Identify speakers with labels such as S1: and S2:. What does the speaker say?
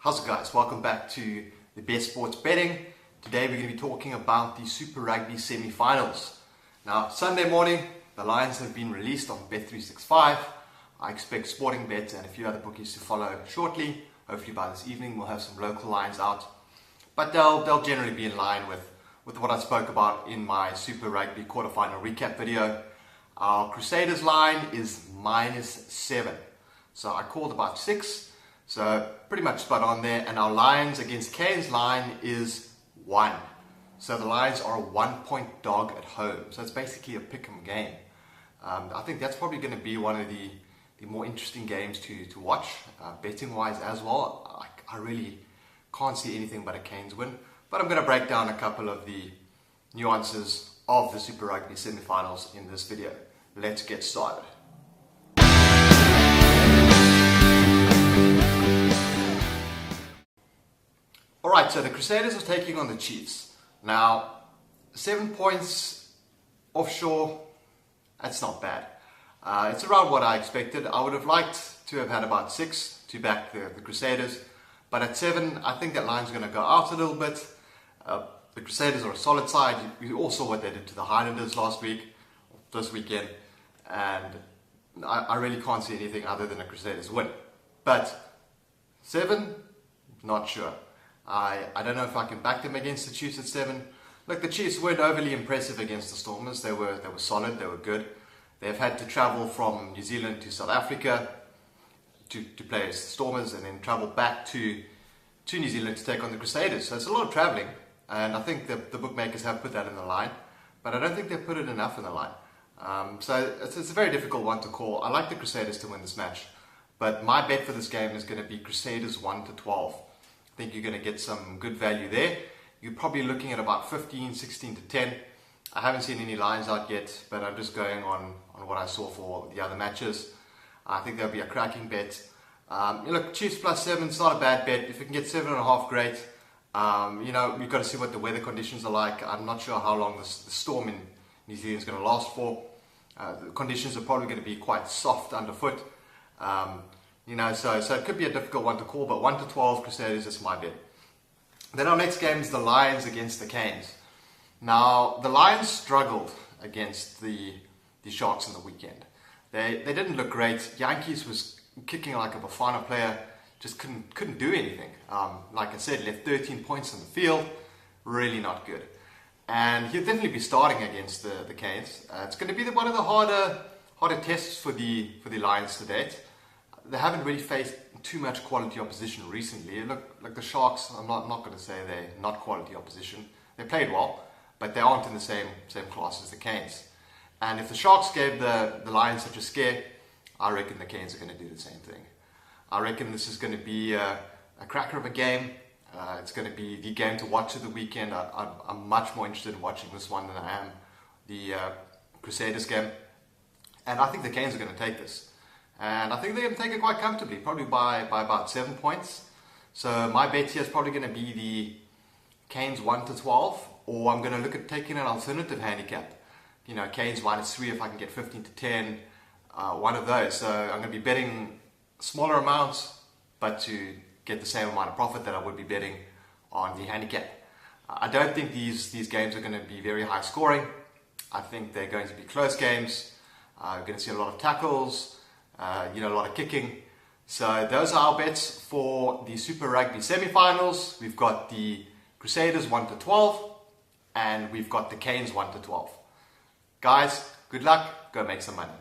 S1: How's it, guys? Welcome back to the best sports betting. Today we're going to be talking about the Super Rugby Semi Finals. Now, Sunday morning, the lines have been released on Bet365. I expect Sporting Bet and a few other bookies to follow shortly. Hopefully by this evening we'll have some local lines out. But they'll generally be in line with what I spoke about in my Super Rugby quarterfinal recap video. Our Crusaders line is -7. So I called about 6. So pretty much spot on there. And our Lions against Cane's line is 1. So the Lions are a 1-point dog at home. So it's basically a pick-em game. I think that's probably going to be one of the more interesting games to watch, betting-wise as well. I really can't see anything but a Canes win. But I'm going to break down a couple of the nuances of the Super Rugby semi-finals in this video. Let's get started. Alright, so the Crusaders are taking on the Chiefs. Now, 7 points offshore, that's not bad. It's around what I expected. I would have liked to have had about 6 to back the Crusaders. But at 7, I think that line's going to go out a little bit. The Crusaders are a solid side. We all saw what they did to the Highlanders this weekend. And I really can't see anything other than a Crusaders win. But 7, not sure. I don't know if I can back them against the Chiefs at 7. Look, the Chiefs weren't overly impressive against the Stormers. They were solid, they were good. They've had to travel from New Zealand to South Africa to play as the Stormers, and then travel back to New Zealand to take on the Crusaders. So it's a lot of travelling, and I think the bookmakers have put that in the line, but I don't think they've put it enough in the line. So it's a very difficult one to call. I like the Crusaders to win this match, but my bet for this game is going to be Crusaders 1-12. I think you're going to get some good value there. You're probably looking at about 15, 16 to 10. I haven't seen any lines out yet, but I'm just going on what I saw for the other matches. I think there'll be a cracking bet. Look, Chiefs +7, it's not a bad bet. If you can get 7.5, great. We've got to see what the weather conditions are like. I'm not sure how long the storm in New Zealand is going to last for. The conditions are probably going to be quite soft underfoot. So it could be a difficult one to call, but 1-12 Crusaders is my bet. Then our next game is the Lions against the Canes. Now, the Lions struggled against the Sharks on the weekend. They didn't look great. Yankees was kicking like a Bafana player, just couldn't do anything. Like I said, left 13 points on the field, really not good. And he'll definitely be starting against the Canes. It's going to be one of the harder tests for the Lions to date. They haven't really faced too much quality opposition recently. Look, like the Sharks, I'm not going to say they're not quality opposition. They played well, but they aren't in the same class as the Canes. And if the Sharks gave the Lions such a scare, I reckon the Canes are going to do the same thing. I reckon this is going to be a cracker of a game. It's going to be the game to watch of the weekend. I'm much more interested in watching this one than I am the Crusaders game. And I think the Canes are going to take this. And I think they're going to take it quite comfortably, probably by about 7 points. So my bet here is probably going to be the Canes 1-12, or I'm going to look at taking an alternative handicap. Canes -3 if I can get 15 to 10, one of those. So I'm going to be betting smaller amounts, but to get the same amount of profit that I would be betting on the handicap. I don't think these games are going to be very high scoring. I think they're going to be close games. We're going to see a lot of tackles. A lot of kicking. So those are our bets for the Super Rugby semi-finals. We've got the Crusaders 1-12, and we've got the Canes 1-12. Guys, good luck. Go make some money.